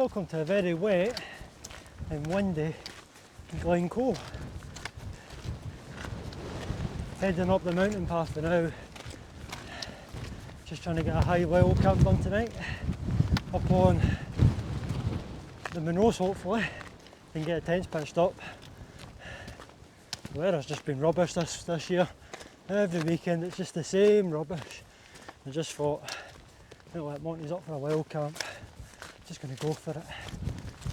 Welcome to a very wet and windy Glencoe. Heading up the mountain path for now. Just trying to get a high level camp done tonight. Up on the Munros hopefully, and get the tents pitched up. The weather's just been rubbish this year. Every weekend it's just the same rubbish. I just thought, like Monty's up for a wild camp, just going to go for it.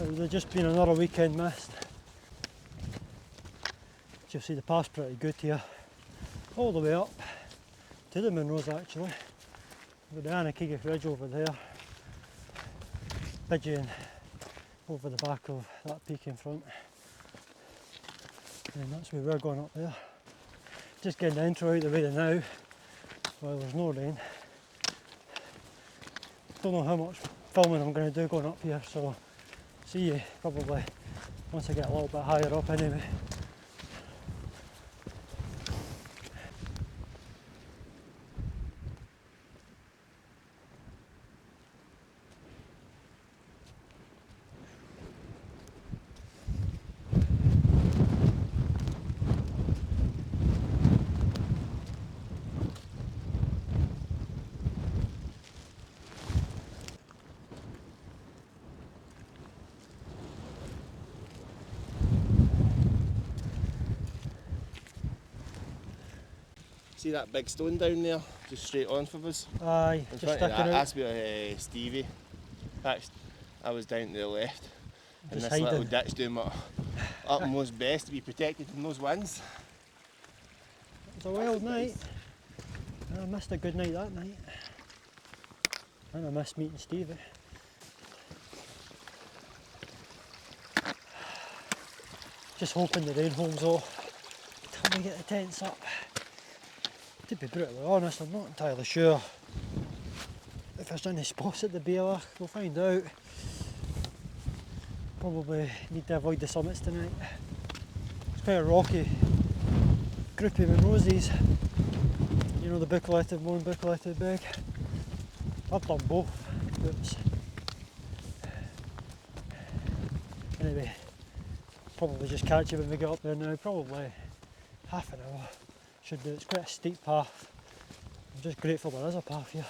It would have just been another weekend missed. You'll see the path's pretty good here, all the way up to the Munros actually. We've got the Anakiga Ridge over there, Pigeon over the back of that peak in front, and that's where we're going up there. Just getting the intro out of the way now while there's no rain. Don't know how much filming I'm going to do going up here, so see you probably once I get a little bit higher up anyway. See that big stone down there, just straight on for us? Aye, in just front of sticking out. That's where Stevie. I was down to the left. And Just this little hiding. ditch doing my utmost best to be protected from those winds. It was a wild night. I missed a good night that night. And I missed meeting Stevie. Just hoping the rain holds off till we get the tents up. To be brutally honest, I'm not entirely sure if there's any spots at the Bealach. We'll find out. Probably need to avoid the summits tonight. It's quite a rocky group of Munroses. You know, the Buachaille Etive Beag, Buachaille Etive Beag. I've done both groups. Anyway, probably just catch you when we get up there now. Probably half an hour. Should do. It's quite a steep path. I'm just grateful there is a path here.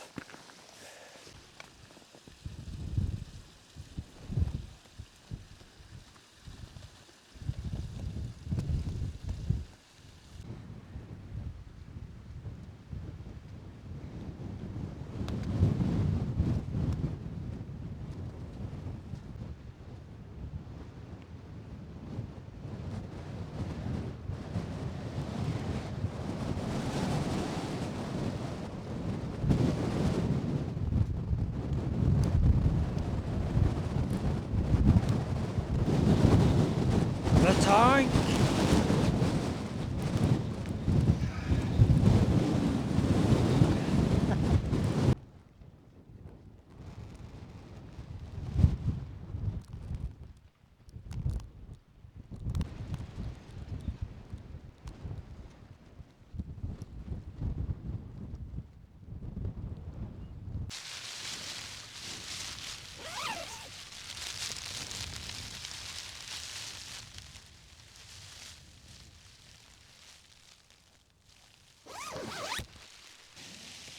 The tank!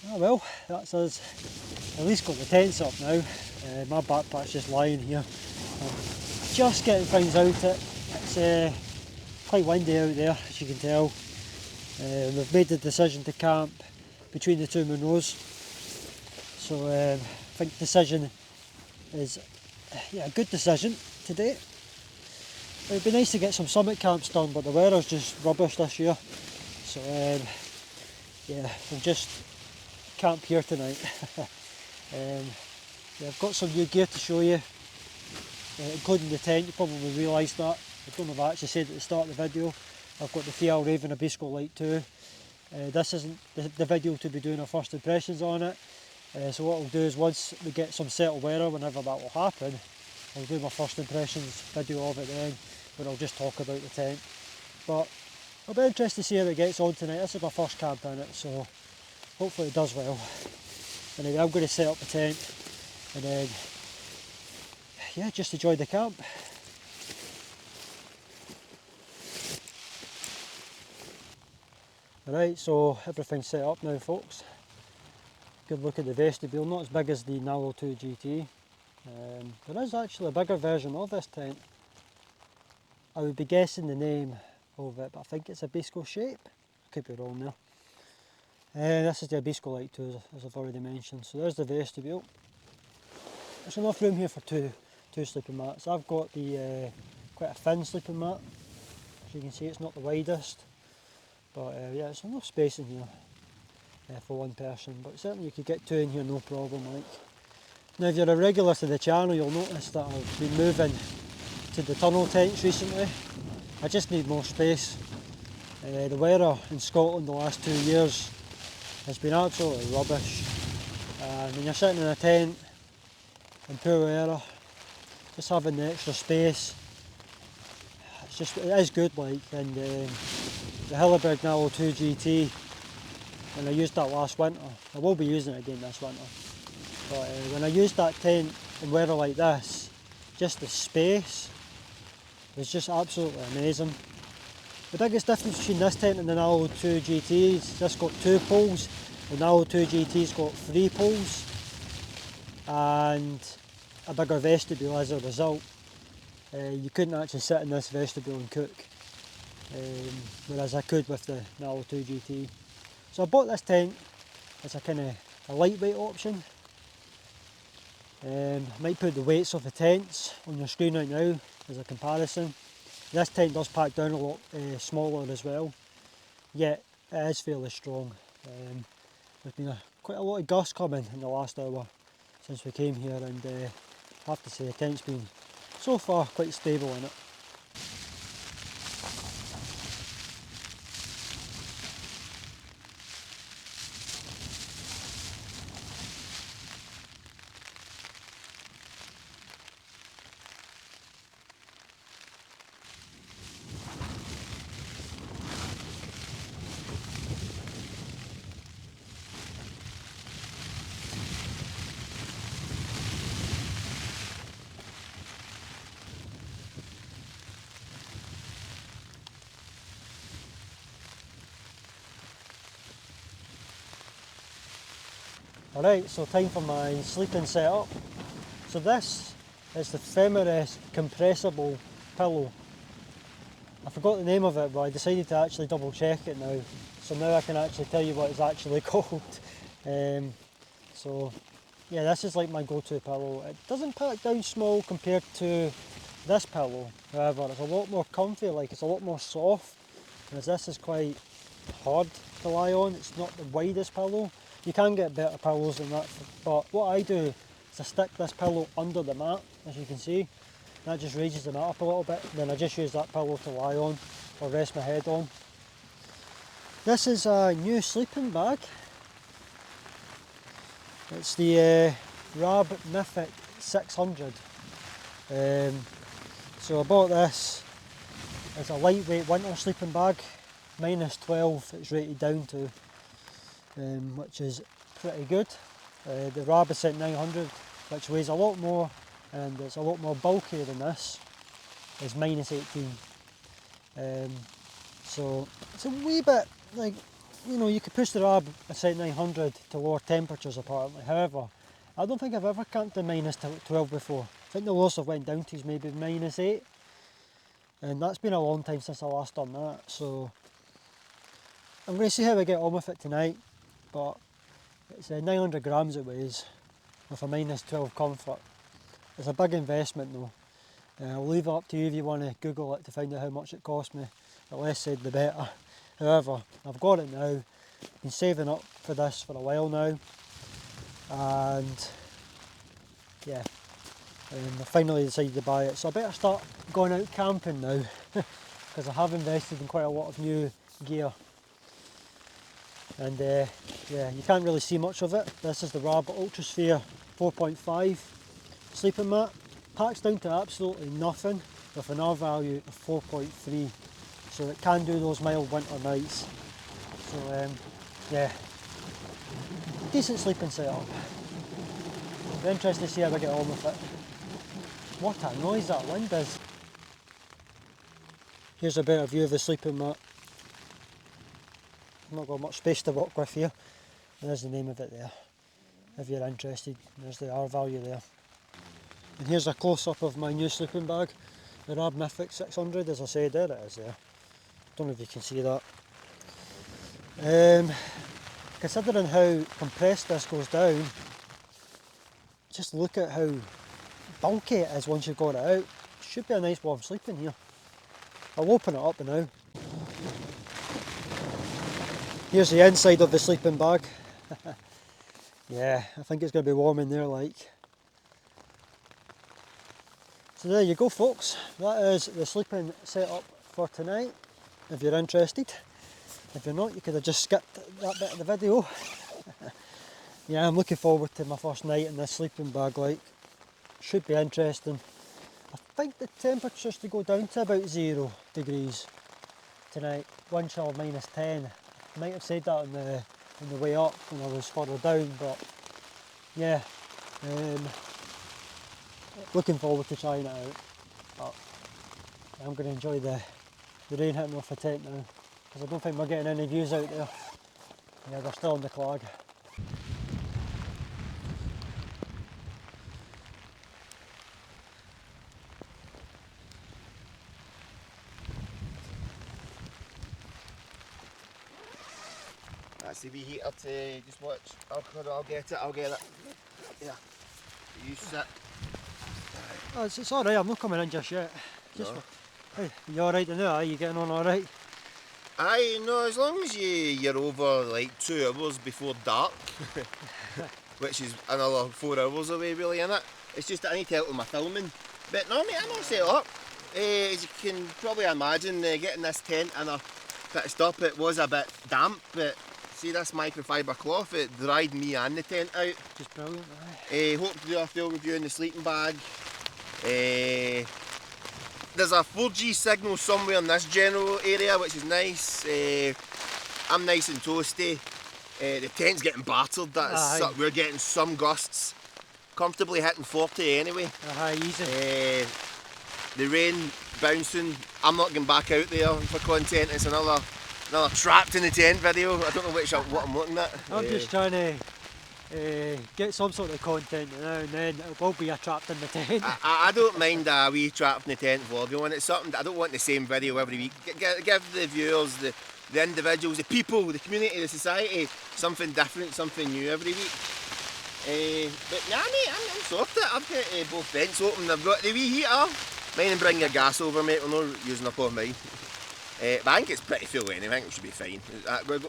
Oh well, that's us at least got the tents up now. My backpack's just lying here. I'm just getting things out it. It's quite windy out there, as you can tell. We've made the decision to camp between the two Munros. So I think the decision is a good decision today. It'd be nice to get some summit camps done, but the weather's just rubbish this year. So we'll just camp here tonight. I've got some new gear to show you, including the tent. You probably realised that. I don't know if I actually said at the start of the video. I've got the Fjallraven Abisko Lite 2. This isn't the video to be doing our first impressions on it. So what I'll do is once we get some settled weather, whenever that will happen, I'll do my first impressions video of it then, where I'll just talk about the tent. But I'll be interested to see how it gets on tonight. This is my first camp in it, so hopefully it does well. Anyway, I'm going to set up the tent, and then yeah, just enjoy the camp. Right, so everything's set up now, folks. Good look at the vestibule, not as big as the Nallo 2 GT. There is actually a bigger version of this tent. I would be guessing the name of it, but I think it's Abisko shape. I could be wrong there. This is the Abisko Lite 2, as I've already mentioned. So there's the vestibule. There's enough room here for two sleeping mats. I've got the quite a thin sleeping mat. As you can see, it's not the widest, but yeah, it's enough space in here for one person. But certainly you could get two in here, no problem. Like now, if you're a regular to the channel, you'll notice that I've been moving to the tunnel tents recently. I just need more space. The weather in Scotland the last 2 years has been absolutely rubbish. And when you're sitting in a tent in poor weather, just having the extra space, it is good. Like, and the Hilleberg Nallo 2 GT, when I used that last winter, I will be using it again this winter, but when I used that tent in weather like this, just the space was just absolutely amazing. The biggest difference between this tent and the Nallo 2 GT is this got 2 poles, the Nallo 2 GT's got 3 poles, and a bigger vestibule as a result. You couldn't actually sit in this vestibule and cook, whereas I could with the Nallo 2 GT. So I bought this tent as a kind of a lightweight option. I might put the weights of the tents on your screen right now as a comparison. This tent does pack down a lot smaller as well, yet it is fairly strong. There's been quite a lot of gusts coming in the last hour since we came here, and I have to say the tent's been so far quite stable in it. Alright, so time for my sleeping setup. So this is the Thermarest compressible pillow. I forgot the name of it, but I decided to actually double check it now. So now I can actually tell you what it's actually called. So yeah, this is like my go-to pillow. It doesn't pack down small compared to this pillow. However, it's a lot more comfy, like it's a lot more soft. Whereas this is quite hard to lie on. It's not the widest pillow. You can get better pillows than that, but what I do is I stick this pillow under the mat, as you can see. That just raises the mat up a little bit, and then I just use that pillow to lie on or rest my head on. This is a new sleeping bag. It's the Rab Ascent 600. So I bought this as a lightweight winter sleeping bag, -12 it's rated down to. Which is pretty good. The Rab Ascent 900, which weighs a lot more and it's a lot more bulkier than this, is -18. So it's a wee bit like, you know, you could push the Rab Ascent 900 to lower temperatures apparently. However, I don't think I've ever camped in -12 before. I think the lowest I've went down to is maybe -8, and that's been a long time since I last done that. So I'm going to see how I get on with it tonight. But it's 900 grams it weighs with a -12 comfort. It's a big investment though. I'll leave it up to you if you want to Google it to find out how much it cost me. The less said the better. However, I've got it now. Been saving up for this for a while now, and yeah, I finally decided to buy it. So I better start going out camping now because I have invested in quite a lot of new gear. And yeah, you can't really see much of it. This is the Rab Ultrasphere 4.5 sleeping mat. Packs down to absolutely nothing with an R value of 4.3. So it can do those mild winter nights. So yeah, decent sleeping setup. Be interested to see how I get on with it. What a noise that wind is. Here's a better view of the sleeping mat. I've not got much space to work with here. There's the name of it there. If you're interested, there's the R value there. And here's a close-up of my new sleeping bag, the Rab 600, as I said, there it is there. Don't know if you can see that. Considering how compressed this goes down, just look at how bulky it is once you've got it out. Should be a nice warm sleep in here. I'll open it up now. Here's the inside of the sleeping bag. Yeah, I think it's going to be warm in there like. So there you go folks, that is the sleeping setup for tonight, if you're interested. If you're not, you could have just skipped that bit of the video. Yeah, I'm looking forward to my first night in this sleeping bag like. Should be interesting. I think the temperature's to go down to about 0 degrees tonight. Wind chill -10. I might have said that on the way up when I was further down, but yeah. Looking forward to trying it out. But I'm going to enjoy the rain hitting off the tent now, because I don't think we're getting any views out there. Yeah, they're still on the clag. That's the wee heater to just watch. I'll get it. Yeah. You sit. Oh, it's alright, I'm not coming in just yet. Just No. Hey, you alright now? Are you getting on alright? Aye, no, as long as you're over like 2 hours before dark, which is another 4 hours away really, innit? It's just that I need to help with my filming. But no mate, I'm all set up. As you can probably imagine, getting this tent in a fixed up, it was a bit damp, but see this microfiber cloth, it dried me and the tent out. Just brilliant, aye. Hope to do a film review in the sleeping bag. There's a 4G signal somewhere in this general area, which is nice. I'm nice and toasty. The tent's getting battered. We're getting some gusts. Comfortably hitting 40 anyway. Aye, easy. The rain bouncing. I'm not going back out there for content. It's another trapped in the tent video. I don't know what I'm looking at. I'm just trying to get some sort of content now and then. It will be a trapped in the tent. I don't mind a wee trapped in the tent vlog. It's something that I don't want the same video every week. Give the viewers, the individuals, the people, the community, the society something different, something new every week. But nah mate, I'm sorted. I've got both vents open. I've got the wee heater. Mind and bring your gas over mate, we're not using up all mine. But I think it's pretty full anyway, I think it should be fine.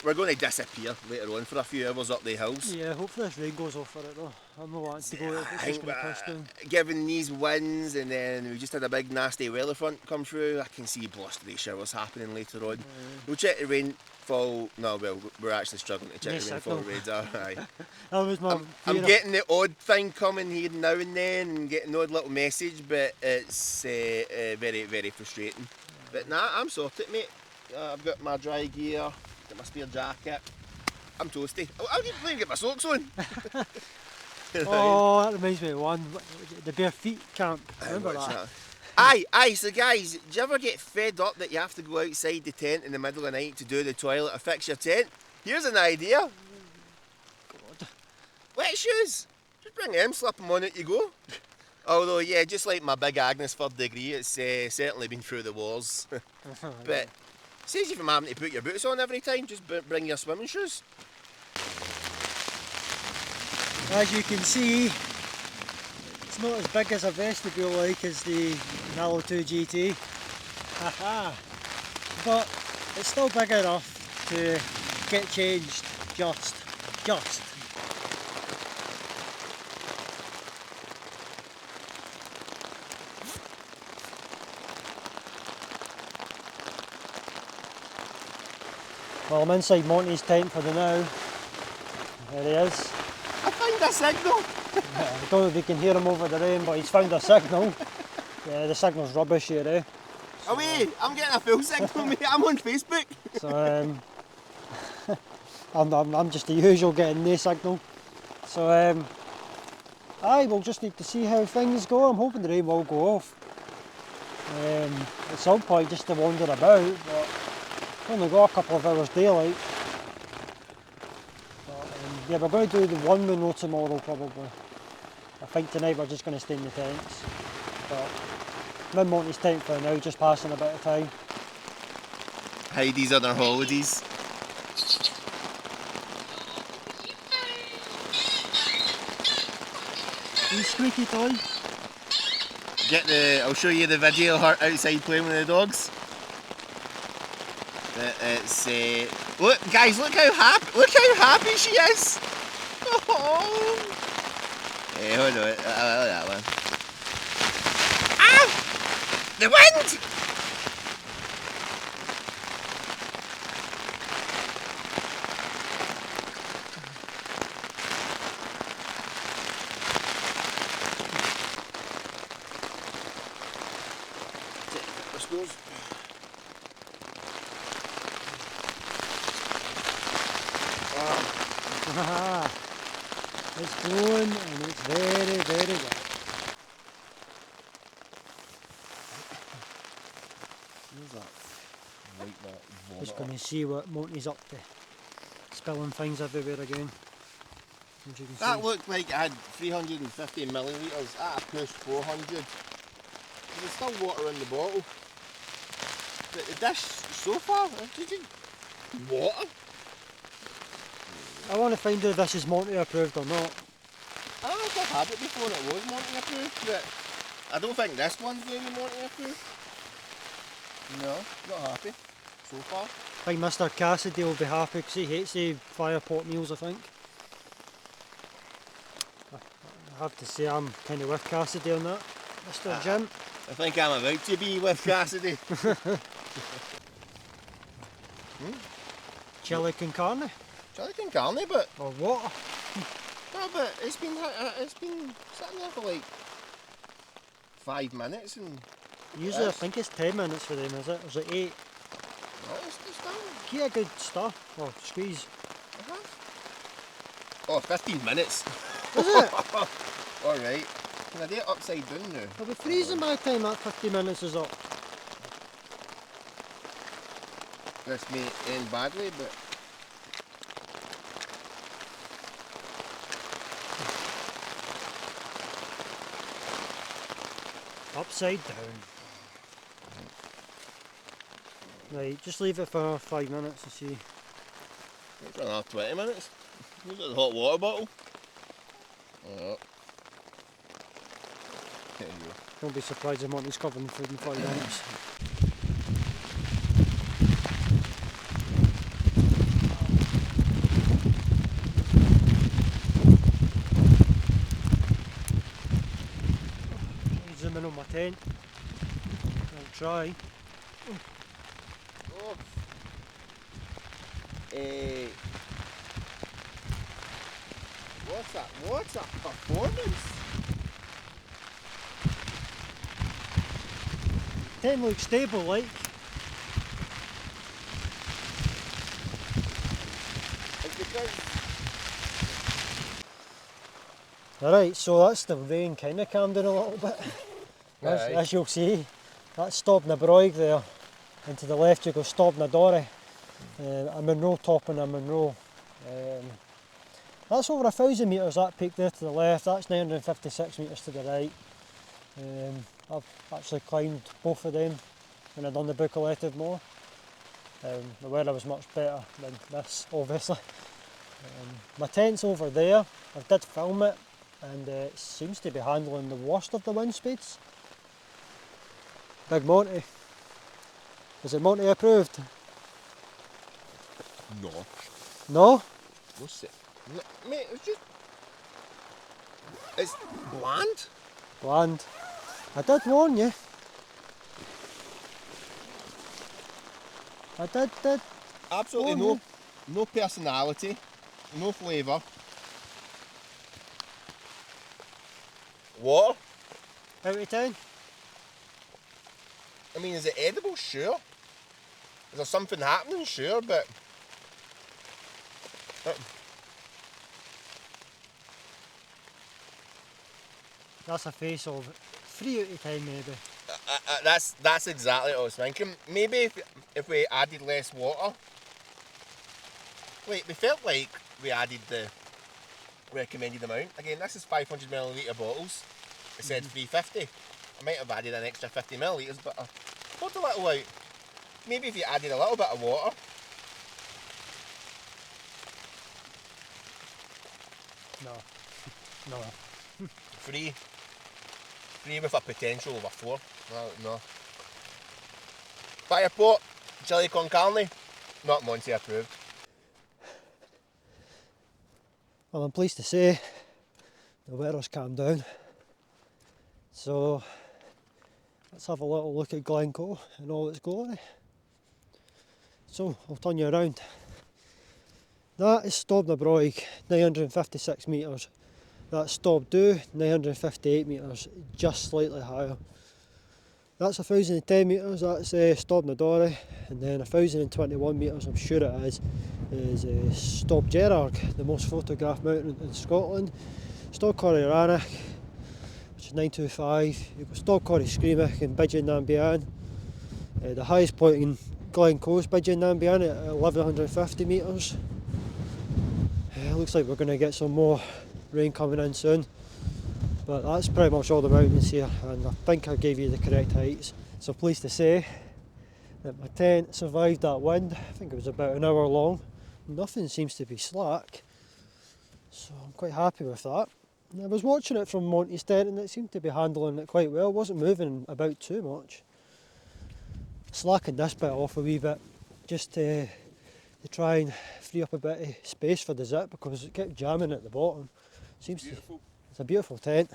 We're going to disappear later on for a few hours up the hills. Yeah, hopefully this rain goes off for it though. I'm not wanting to go out, it's just going to push down. Given these winds, and then we just had a big nasty weather front come through, I can see blustery showers happening later on. We'll check the rainfall. No, well, we're actually struggling to check the rainfall radar. Aye. That was my I'm getting the odd thing coming here now and then, and getting the odd little message, but it's very, very frustrating. But nah, I'm sorted mate. I've got my dry gear, got my spare jacket. I'm toasty. I didn't even get my socks on. Oh, that reminds me of one, the bare feet camp. Remember that? Aye, so guys, do you ever get fed up that you have to go outside the tent in the middle of the night to do the toilet or fix your tent? Here's an idea. God. Wet shoes. Just bring them, slip them on it, you go. Although, yeah, just like my big Agnes 3rd degree, it's certainly been through the wars. But says if I'm having to put your boots on every time, just bring your swimming shoes. As you can see, it's not as big as a vestibule like as the Nallo 2 GT. But it's still big enough to get changed just. Well, I'm inside Monty's tent for the now. There he is. I found a signal! I don't know if you can hear him over the rain, but he's found a signal. Yeah, the signal's rubbish here, eh? So, away! I'm getting a full signal, mate. I'm on Facebook. So, I'm just the usual getting no signal. So, Aye, we'll just need to see how things go. I'm hoping the rain will go off at some point just to wander about, but we've only got a couple of hours daylight. But, yeah, we're going to do the one Munro tomorrow probably. I think tonight we're just going to stay in the tents. But I'm in Monty's tent for now, just passing a bit of time. Heidi's on her holidays. You squeaky toy. I'll show you the video of her outside playing with the dogs. It's look, guys, look how happy she is. Oh. Hey, hold on, I like that one. Ah! The wind! It's blowing and it's very, very wet. Just going to see what Monty's up to. Spilling things everywhere again. As you can That see. looked like it had 350 millilitres. That pushed 400. There's still water in the bottle. But the dish so far, water? I want to find out if this is Monty approved or not. I don't know if I've had it before and it was Monty approved, but I don't think this one's going to be Monty approved. No, not happy so far. I think Mr. Cassidy will be happy because he hates the fire pot meals, I think. I have to say I'm kind of with Cassidy on that, Mr. Jim. I think I'm about to be with Cassidy. Chili con carne? Chili con carne, but Or what? no, but it's been sitting there for like 5 minutes and Usually I think it's 10 minutes for them, is it? Or is it 8? no, it's done. Get a good stir, or squeeze. Oh, 15 minutes. Is it? Alright. Can I do it upside down now? It'll be freezing by the time that 50 minutes is up. This may end badly, but Upside down. Right, just leave it for 5 minutes and see. it's another 20 minutes. Look at the hot water bottle. Oh. There you go. Don't be surprised if Monty's covering food in 5 minutes. Zoom in on my tent. I'll try. Oh. What's that performance? Tent looks stable like. It's because Alright, so that's the rain kind of calmed down a little bit. As you'll see, that's Stobnabroig there. And to the left you go Stobnadory. A Munro topping a Munro. That's over 1,000 metres, that peak there to the left. That's 956 metres to the right. I've actually climbed both of them when I'd done the Buachaille Etive more. The weather was much better than this, obviously. My tent's over there. I did film it and it seems to be handling the worst of the wind speeds. Big Monty. Is it Monty approved? no. No? What's it? No, mate, it's bland. Bland. I did warn you. I did. Absolutely warn no personality, no flavour. Water. you. Out of 10? I mean, is it edible? Sure. Is there something happening? Sure, but That's a face of 3 out of 10 maybe. That's exactly what I was thinking. Maybe if we added less water. Wait, we felt like we added the recommended amount. Again, this is 500ml bottles. It said 350. I might have added an extra 50ml, but I poured a little out. Maybe if you added a little bit of water. No. 3 with a potential of a 4. No. Fire pot, chili con carne, not Monty approved. Well, I'm pleased to say the weather's calmed down. So let's have a little look at Glencoe in all its glory. So I'll turn you around. That is Stobnabroig, 956 metres. That's Stobdu, 958 metres, just slightly higher. That's 1010 metres, that's Stobnadory, and then 1021 metres, I'm sure it is Stobjerag, the most photographed mountain in Scotland. Stobcorrieranach, which is 925. You've got Stobcorrie Screamick and Bidgin Nambian. The highest point in Glencoe is Bidgin Nambian at 1150 metres. It looks like we're going to get some more rain coming in soon, but that's pretty much all the mountains here, and I think I gave you the correct heights. So pleased to say that my tent survived that wind. I think it was about an hour long. Nothing seems to be slack, so I'm quite happy with that. And I was watching it from Monty's tent and it seemed to be handling it quite well. It wasn't moving about too much. Slackened this bit off a wee bit just to try and free up a bit of space for the zip because it kept jamming at the bottom. Seems beautiful. It's a beautiful tent.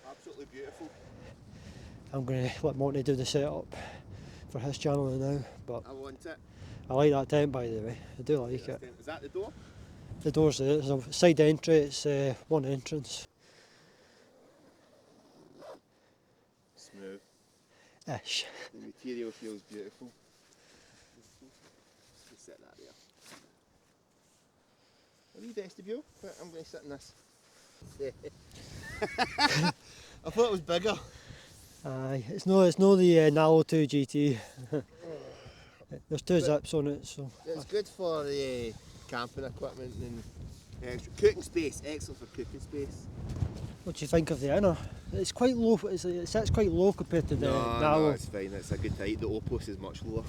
Absolutely beautiful. I'm going to let Monty do the setup for his channel now, but I want it. I like that tent, by the way. I do like it. Is that the door? The door's there. There's a side entry. It's one entrance. Smooth. Ish. The material feels beautiful. Just set that there. A wee vestibule. I'm going to sit in this. I thought it was bigger. Aye, it's no the Nallo 2 GT. There's 2 zips on it, so it's good for the camping equipment and extra cooking space. Excellent for cooking space. what do you think of the inner? It's quite low. It sits quite low compared to the Nallo. No, it's fine. It's a good height. The Opus is much lower.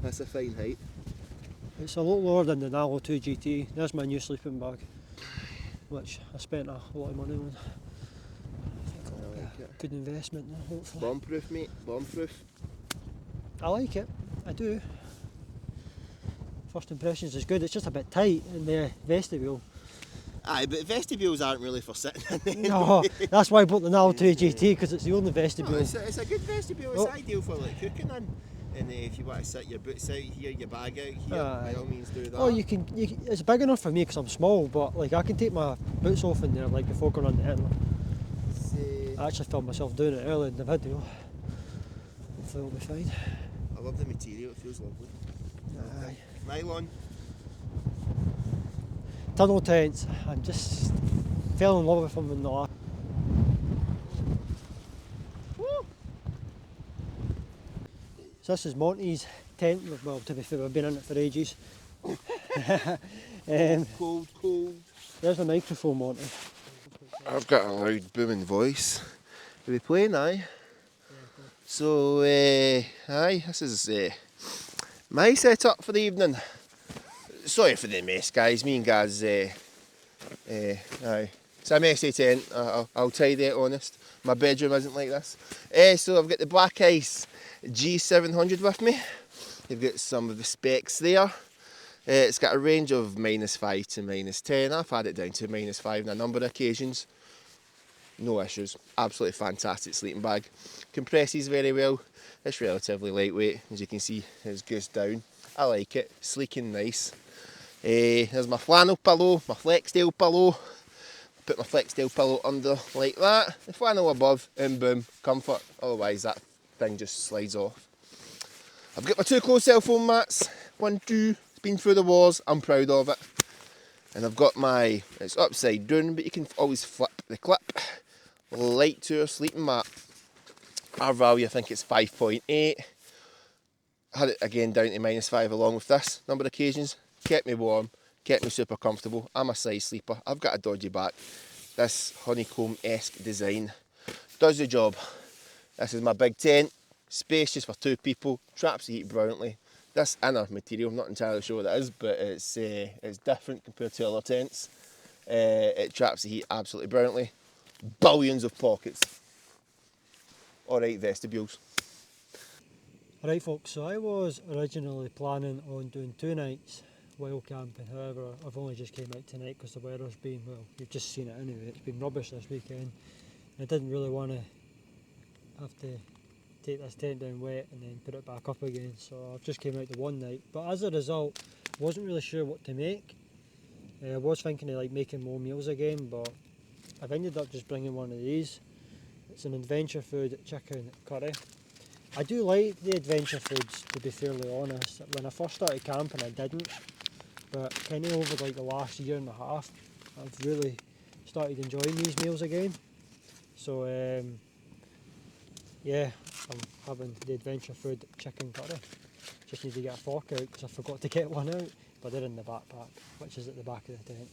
That's a fine height. It's a lot lower than the Nallo 2 GT. There's my new sleeping bag, which I spent a lot of money on. I think it'll be a good investment, hopefully. Bomb-proof, mate. Bomb-proof. I like it. I do. First impressions is good. It's just a bit tight in the vestibule. Aye, but vestibules aren't really for sitting in them. No, that's why I bought the Nallo 2 GT, because it's the only vestibule. No, it's a good vestibule. It's ideal for like cooking in. And if you want to sit your boots out here, your bag out here, by all means do that. Oh, you can. It's big enough for me because I'm small, but like I can take my boots off in there like before going on the inlet. I actually filmed myself doing it earlier in the video. Hopefully it'll be fine. I love the material. It feels lovely. Aye. Nylon. Tunnel tents. I just fell in love with them in the last. So this is Monty's tent. Well, to be fair, we've been in it for ages. Cold. There's a microphone, Monty. I've got a loud booming voice. Are we playing, aye? So, aye, this is my setup for the evening. Sorry for the mess, guys. Me and Gaz, aye. It's a messy tent, I'll tidy it, honest. My bedroom isn't like this. So I've got the Black Ice G700 with me. You've got some of the specs there. It's got a range of -5 to -10. I've had it down to -5 on a number of occasions. No issues. Absolutely fantastic sleeping bag. Compresses very well. It's relatively lightweight, as you can see. It's goose down. I like it. Sleek and nice. There's my flannel pillow, my Flextail pillow. Put my Flextail pillow under like that. The flannel above, and boom, comfort. Otherwise that thing just slides off. I've got my 2 closed cell phone mats. 1, 2, it's been through the wars. I'm proud of it. And I've got my, it's upside down, but you can always flip the clip Lite Tour sleeping mat. Our value, I think it's 5.8. Had it again down to -5 along with this number of occasions. Kept me warm, kept me super comfortable. I'm a side sleeper, I've got a dodgy back. This honeycomb-esque design does the job. This is my big tent, spacious for 2 people, traps the heat brilliantly. This inner material, I'm not entirely sure what it is, but it's different compared to other tents. It traps the heat absolutely brilliantly. Billions of pockets. Alright, vestibules. Right folks, so I was originally planning on doing 2 nights while camping. However, I've only just came out tonight because the weather's been, well, you've just seen it anyway, it's been rubbish this weekend. I didn't really want to have to take this tent down wet and then put it back up again, so I've just came out to 1 night. But as a result, I wasn't really sure what to make. I was thinking of like making more meals again, but I've ended up just bringing one of these. It's an adventure food chicken curry. I do like the adventure foods, to be fairly honest. When I first started camping I didn't, but kind of over like the last year and a half I've really started enjoying these meals again. So yeah, I'm having the adventure food chicken curry. Just need to get a fork out because I forgot to get one out, but they're in the backpack, which is at the back of the tent.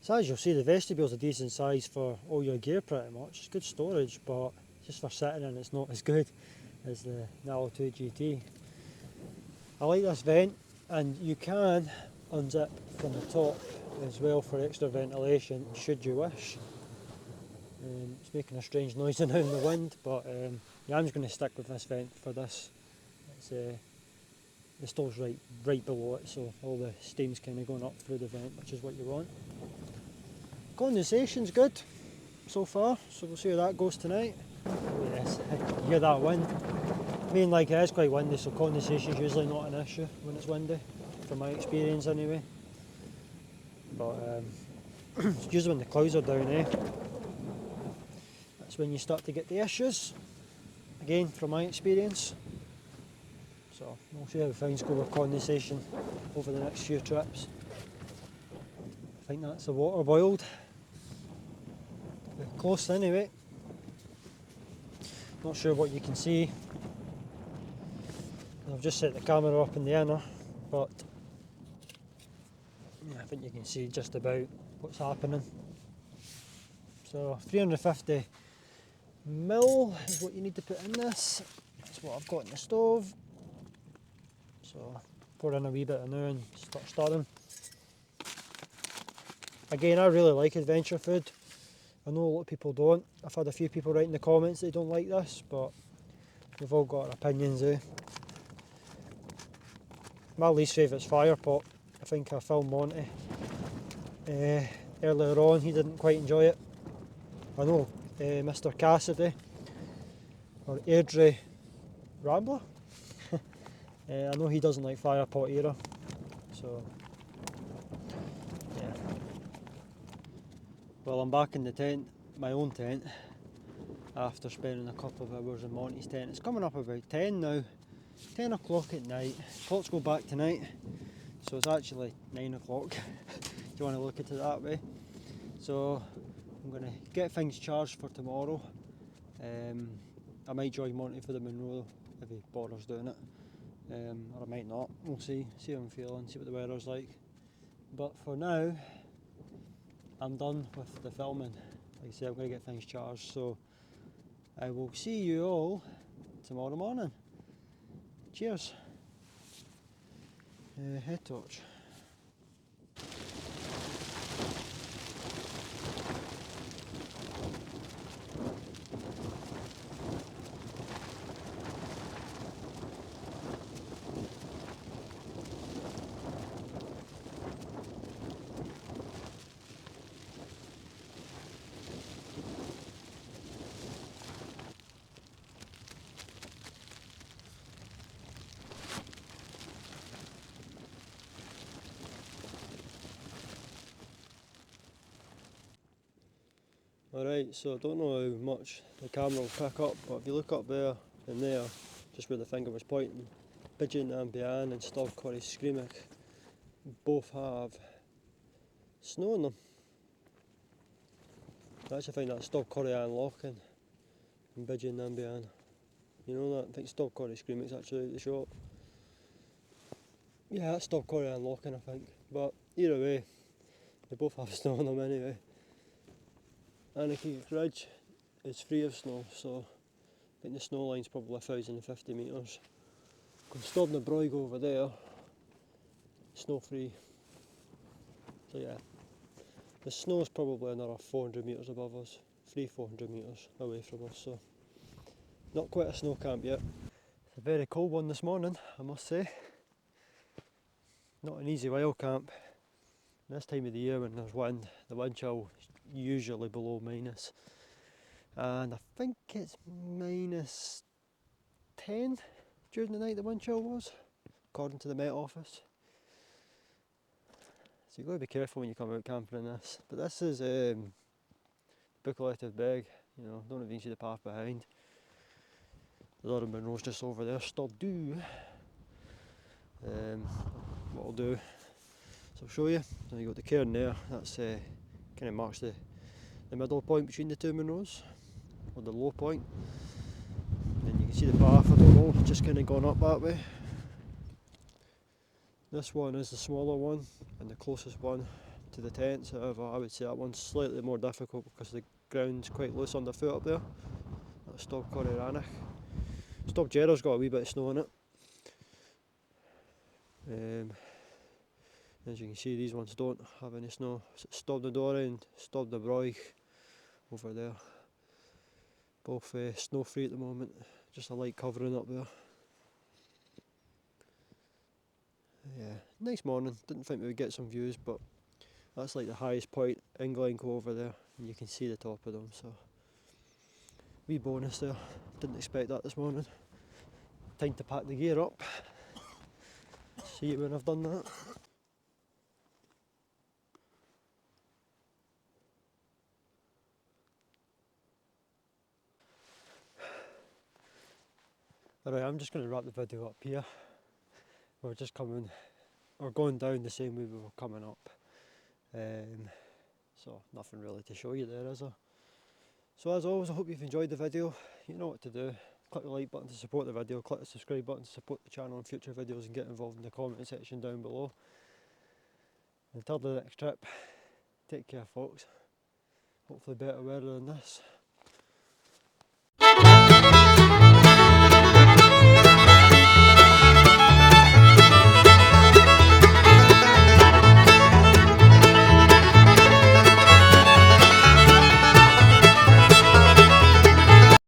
So as you'll see, the vestibule's a decent size for all your gear pretty much. It's good storage, but just for sitting in it's not as good as the Nallo 2 GT. I like this vent, and you can unzip from the top as well for extra ventilation should you wish. It's making a strange noise now in the wind, but yeah, I'm just going to stick with this vent for this. It's, the stove's right below it, so all the steam's kind of going up through the vent, which is what you want. Condensation's good so far, so we'll see how that goes tonight. Oh yes, you hear that wind? I mean, like, it is quite windy, so condensation's usually not an issue when it's windy, from my experience anyway. But it's usually when the clouds are down, that's when you start to get the issues, again from my experience. So we'll see how things go with condensation over the next few trips. I think that's the water boiled. We're close anyway. Not sure what you can see. I've just set the camera up in the inner, but yeah, I think you can see just about what's happening. So 350 mil is what you need to put in this. That's what I've got in the stove. So pour in a wee bit of now and start stirring. Again, I really like adventure food. I know a lot of people don't. I've had a few people write in the comments they don't like this, but we've all got our opinions, My least favourite's fire pot. I think I filmed Monty earlier on, he didn't quite enjoy it. I know Mr. Cassidy, or Airdrie Rambler, I know he doesn't like fire pot either, so yeah. Well, I'm back in the tent, my own tent, after spending a couple of hours in Monty's tent. It's coming up about 10 now, 10 o'clock at night. Clocks go back tonight, so it's actually 9 o'clock, if you want to look at it that way. So I'm going to get things charged for tomorrow. I might join Monty for the Munro if he bothers doing it, or I might not. We'll see how I'm feeling, see what the weather's like. But for now, I'm done with the filming. Like I said, I'm going to get things charged, so I will see you all tomorrow morning. Cheers. Head torch. Alright, so I don't know how much the camera will pick up, but if you look up there and there, just where the finger was pointing, Pigeon and Bian and Snugpak Screaming both have snow on them. I actually find that Stop Corrie unlocking in Bidgin Nambian. You know that? I think Stop Corrie Screaming's actually out the shop. Yeah, that's Stop Corrie unlocking, I think. But either way, they both have snow on them anyway. Anarchy Ridge is free of snow, so I think the snow line's probably 1,050 metres. Stop the Broig over there, snow free. So yeah, the snow's probably another 400 metres above us, 400 metres away from us, so not quite a snow camp yet. It's a very cold one this morning, I must say. Not an easy wild camp. This time of the year when there's wind, the wind chill is usually below minus. And I think it's minus 10 during the night the wind chill was, according to the Met Office. So you've got to be careful when you come out camping in this. But this is Buachaille Etive Beag, you know, don't even see the path behind. The other Munros just over there, stop do. What I'll do, so I'll show you. Now you got the cairn there, that's kind of marks the middle point between the two Munros, or the low point. Then you can see the path, I don't know, just kind of gone up that way. This one is the smaller one and the closest one to the tents, however I would say that one's slightly more difficult because the ground's quite loose underfoot up there. That's Stop Corrie Ranach. Stop Jerra's got a wee bit of snow in it. As you can see, these ones don't have any snow. Stop the Dora and Stop the Broig over there. Both snow free at the moment, just a light covering up there. Yeah, nice morning. Didn't think we would get some views, but that's like the highest point in Glencoe over there, and you can see the top of them, so wee bonus there. Didn't expect that this morning. Time to pack the gear up. See you when I've done that. Alright, I'm just going to wrap the video up here. We're going down the same way we were coming up. So nothing really to show you there, is there? So as always, I hope you've enjoyed the video. You know what to do. Click the like button to support the video, click the subscribe button to support the channel and future videos, and get involved in the comment section down below. Until the next trip, take care folks. Hopefully better weather than this.